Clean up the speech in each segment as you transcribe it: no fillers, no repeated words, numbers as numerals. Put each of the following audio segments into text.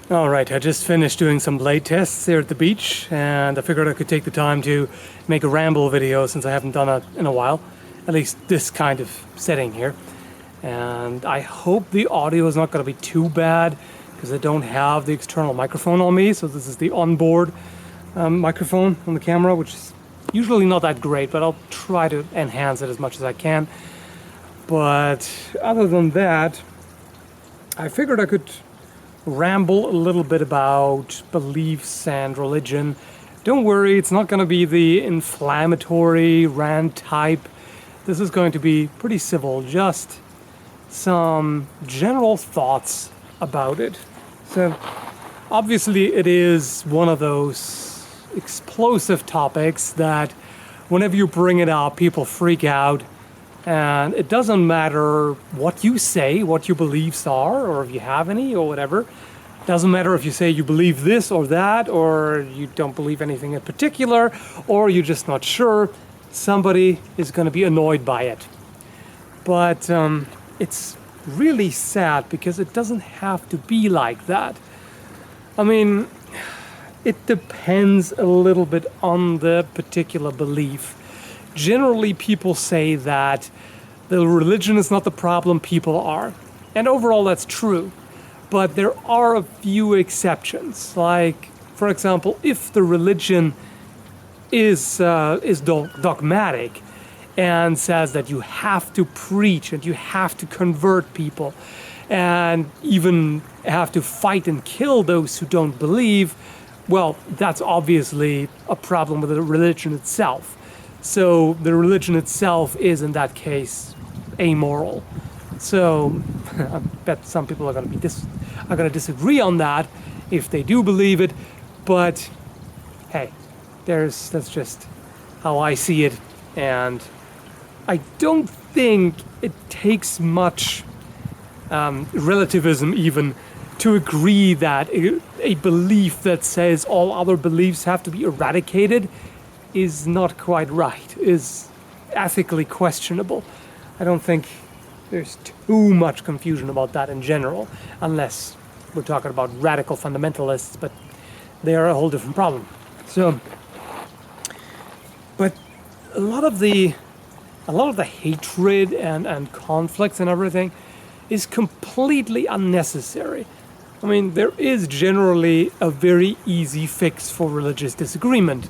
All right, I just finished doing some blade tests here at the beach, and I figured I could take the time to make a ramble video since I haven't done it in a while, at least this kind of setting here. And I hope the audio is not going to be too bad because I don't have the external microphone on me, so this is the onboard microphone on the camera, which is usually not that great, but I'll try to enhance it as much as I can. But other than that, I figured I could ramble a little bit about beliefs and religion. Don't worry, it's not going to be the inflammatory rant type. This is going to be pretty civil, just some general thoughts about it. So obviously it is one of those explosive topics that whenever you bring it up, people freak out. And it doesn't matter what you say, what your beliefs are, or if you have any, or whatever. It doesn't matter if you say you believe this or that, or you don't believe anything in particular, or you're just not sure. Somebody is going to be annoyed by it. But it's really sad because it doesn't have to be like that. I mean, it depends a little bit on the particular belief. Generally, people say that the religion is not the problem, people are. And overall, that's true. But there are a few exceptions. Like, for example, if the religion is dogmatic and says that you have to preach and you have to convert people and even have to fight and kill those who don't believe, well, that's obviously a problem with the religion itself. So the religion itself is, in that case, amoral. So I bet some people are going to disagree on that if they do believe it. But hey, that's just how I see it, and I don't think it takes much relativism even to agree that a belief that says all other beliefs have to be eradicated is not quite right, is ethically questionable. I don't think there's too much confusion about that in general, unless we're talking about radical fundamentalists, but they are a whole different problem. So, but a lot of the hatred and conflicts and everything is completely unnecessary. I mean, there is generally a very easy fix for religious disagreement.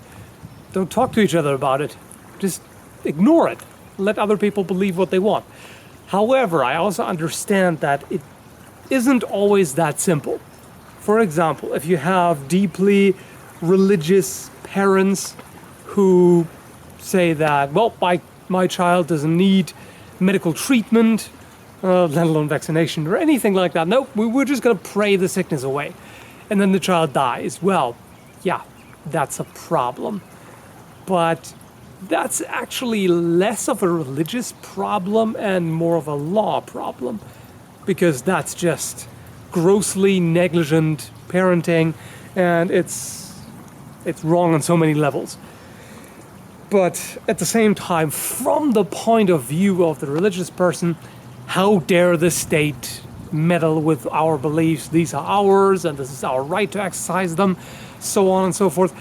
Don't talk to each other about it. Just ignore it. Let other people believe what they want. However, I also understand that it isn't always that simple. For example, if you have deeply religious parents who say that, well, my child doesn't need medical treatment, let alone vaccination or anything like that. No, we're just going to pray the sickness away. And then the child dies. Well, yeah, that's a problem. But that's actually less of a religious problem and more of a law problem, because that's just grossly negligent parenting, and it's wrong on so many levels. But at the same time, from the point of view of the religious person, how dare the state meddle with our beliefs? These are ours, and this is our right to exercise them, so on and so forth.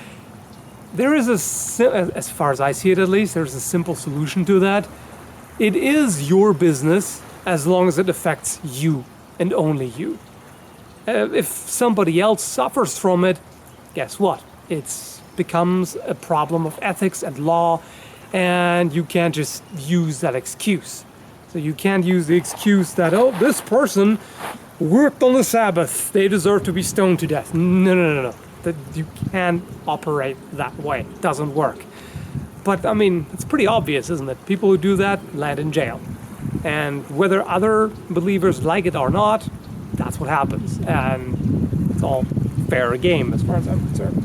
There is as far as I see it at least, there's a simple solution to that. It is your business as long as it affects you and only you. If somebody else suffers from it, guess what? It becomes a problem of ethics and law, and you can't just use that excuse. So you can't use the excuse that, oh, this person worked on the Sabbath, they deserve to be stoned to death. No. That you can't operate that way. It doesn't work. But I mean, it's pretty obvious, isn't it? People who do that land in jail. And whether other believers like it or not, that's what happens. And it's all fair game as far as I'm concerned.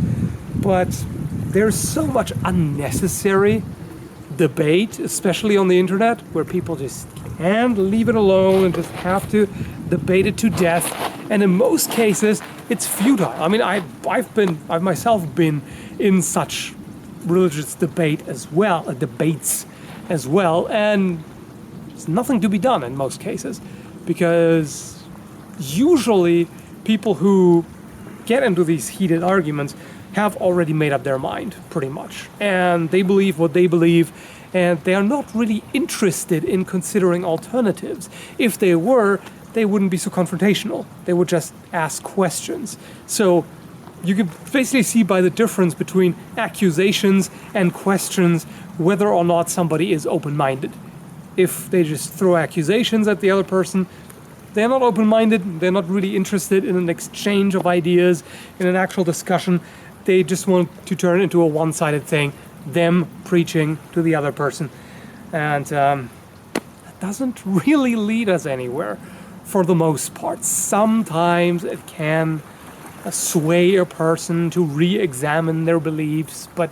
But there's so much unnecessary debate, especially on the internet, where people just can't leave it alone and just have to debate it to death. And in most cases, it's futile. I mean, I've myself been in such religious debates as well, and there's nothing to be done in most cases, because usually people who get into these heated arguments have already made up their mind, pretty much. And they believe what they believe, and they are not really interested in considering alternatives. If they were, they wouldn't be so confrontational. They would just ask questions. So you can basically see by the difference between accusations and questions whether or not somebody is open-minded. If they just throw accusations at the other person, they're not open-minded, they're not really interested in an exchange of ideas, in an actual discussion. They just want to turn it into a one-sided thing, them preaching to the other person. And that doesn't really lead us anywhere for the most part. Sometimes it can sway a person to re-examine their beliefs, but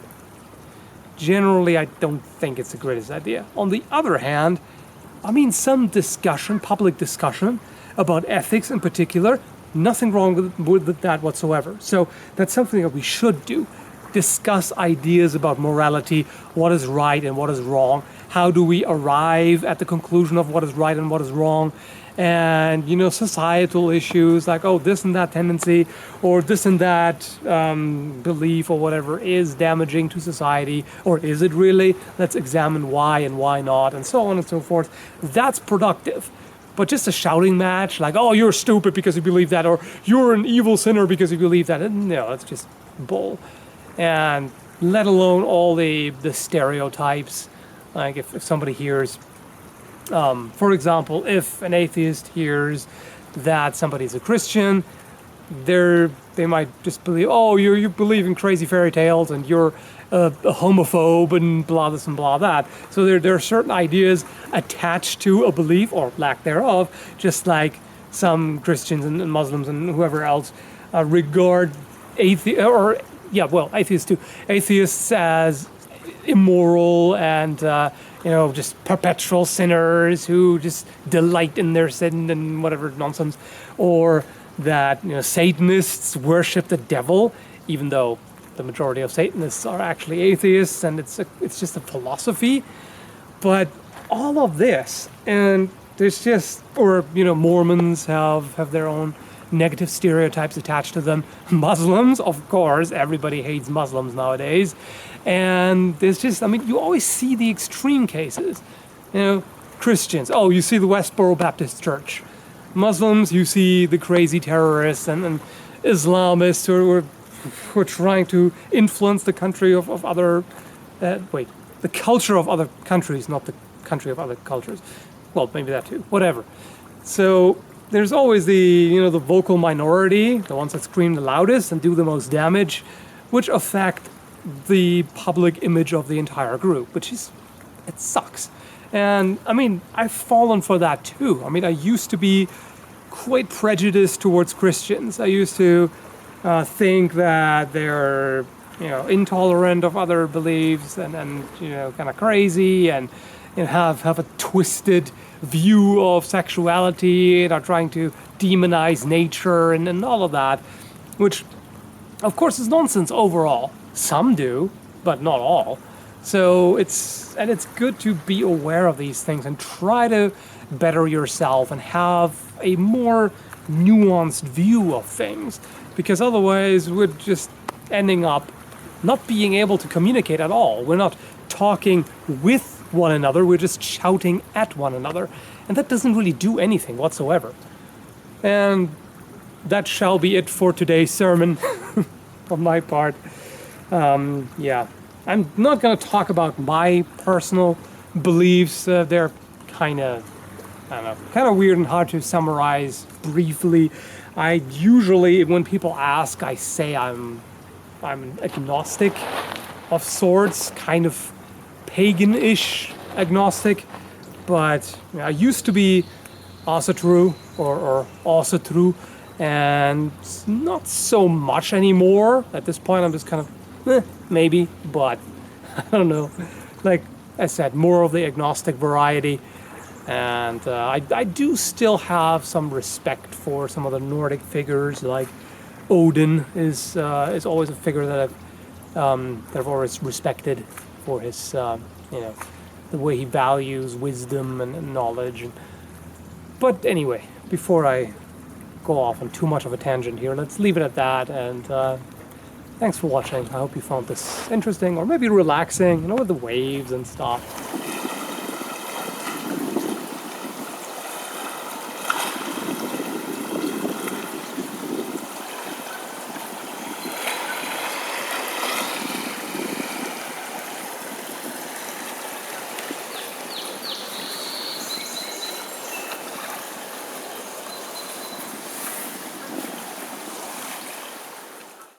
generally I don't think it's the greatest idea. On the other hand, I mean, some discussion, public discussion about ethics in particular, nothing wrong with that whatsoever. So that's something that we should do. Discuss ideas about morality, what is right and what is wrong. How do we arrive at the conclusion of what is right and what is wrong? And, societal issues like, this and that tendency or this and that belief or whatever is damaging to society, or is it really? Let's examine why and why not, and so on and so forth. That's productive. But just a shouting match like, you're stupid because you believe that, or you're an evil sinner because you believe that, no, it's just bull. And let alone all the stereotypes. Like if somebody hears, for example, if an atheist hears that somebody's a Christian, they might just believe, you believe in crazy fairy tales and you're a homophobe and blah this and blah that. So there are certain ideas attached to a belief or lack thereof, just like some Christians and Muslims and whoever else regard atheists too, atheists as immoral and just perpetual sinners who just delight in their sin and whatever nonsense, or that Satanists worship the devil, even though the majority of Satanists are actually atheists, and it's just a philosophy. But all of this, and there's just, or Mormons have their own negative stereotypes attached to them. Muslims, of course, everybody hates Muslims nowadays. And there's just, you always see the extreme cases. Christians, you see the Westboro Baptist Church. Muslims, you see the crazy terrorists and Islamists who are trying to influence the country of other, the culture of other countries, not the country of other cultures. Well, maybe that too, whatever. So there's always the vocal minority, the ones that scream the loudest and do the most damage, which affect the public image of the entire group, it sucks. And I've fallen for that too. I used to be quite prejudiced towards Christians. I used to think that they're intolerant of other beliefs and kind of crazy and have a twisted view of sexuality and are trying to demonize nature and all of that, which of course is nonsense overall. Some do, but not all. So it's good to be aware of these things and try to better yourself and have a more nuanced view of things, because otherwise we're just ending up not being able to communicate at all. We're not talking with one another, we're just shouting at one another, and that doesn't really do anything whatsoever. And that shall be it for today's sermon on my part. I'm not going to talk about my personal beliefs. They're kind of weird and hard to summarize briefly. I usually, when people ask, I say I'm an agnostic of sorts, kind of pagan-ish agnostic, but I used to be also true or also true, and not so much anymore. At this point, I'm just kind of maybe, but I don't know. Like I said, more of the agnostic variety, and I do still have some respect for some of the Nordic figures. Like Odin is always a figure that I've always respected for his the way he values wisdom and knowledge. But anyway, before I go off on too much of a tangent here. Let's leave it at that. And thanks for watching. I hope you found this interesting or maybe relaxing, with the waves and stuff.